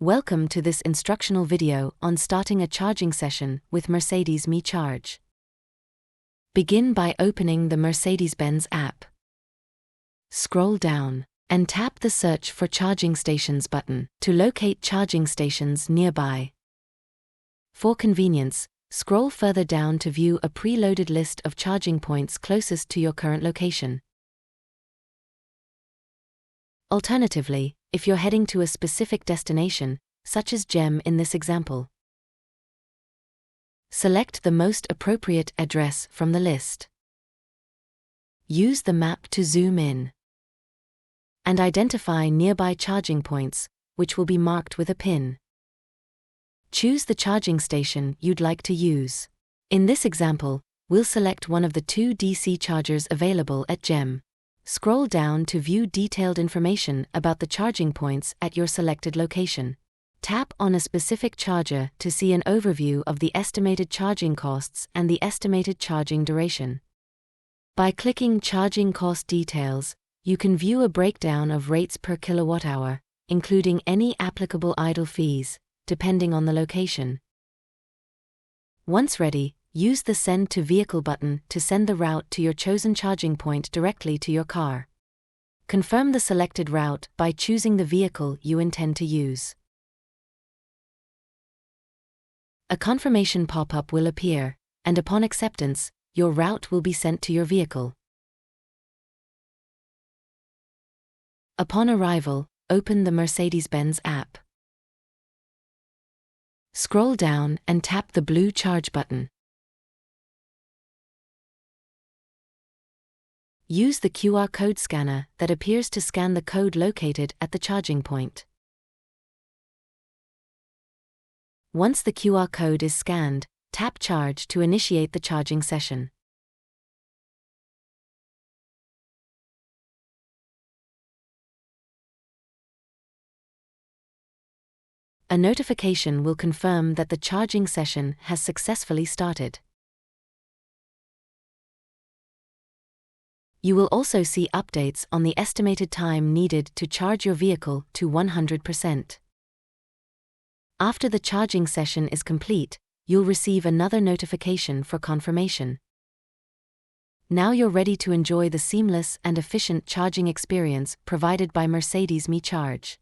Welcome to this instructional video on starting a charging session with Mercedes-Benz Charge. Begin by opening the Mercedes-Benz app. Scroll down and tap the Search for Charging Stations button to locate charging stations nearby. For convenience, scroll further down to view a preloaded list of charging points closest to your current location. Alternatively, if you're heading to a specific destination, such as GEM in this example, select the most appropriate address from the list. Use the map to zoom in and identify nearby charging points, which will be marked with a pin. Choose the charging station you'd like to use. In this example, we'll select one of the 2 DC chargers available at GEM. Scroll down to view detailed information about the charging points at your selected location. Tap on a specific charger to see an overview of the estimated charging costs and the estimated charging duration. By clicking Charging Cost Details, you can view a breakdown of rates per kilowatt-hour, including any applicable idle fees, depending on the location. Once ready, use the Send to Vehicle button to send the route to your chosen charging point directly to your car. Confirm the selected route by choosing the vehicle you intend to use. A confirmation pop-up will appear, and upon acceptance, your route will be sent to your vehicle. Upon arrival, open the Mercedes-Benz app. Scroll down and tap the blue Charge button. Use the QR code scanner that appears to scan the code located at the charging point. Once the QR code is scanned, tap Charge to initiate the charging session. A notification will confirm that the charging session has successfully started. You will also see updates on the estimated time needed to charge your vehicle to 100%. After the charging session is complete, you'll receive another notification for confirmation. Now you're ready to enjoy the seamless and efficient charging experience provided by Mercedes-Benz Charge.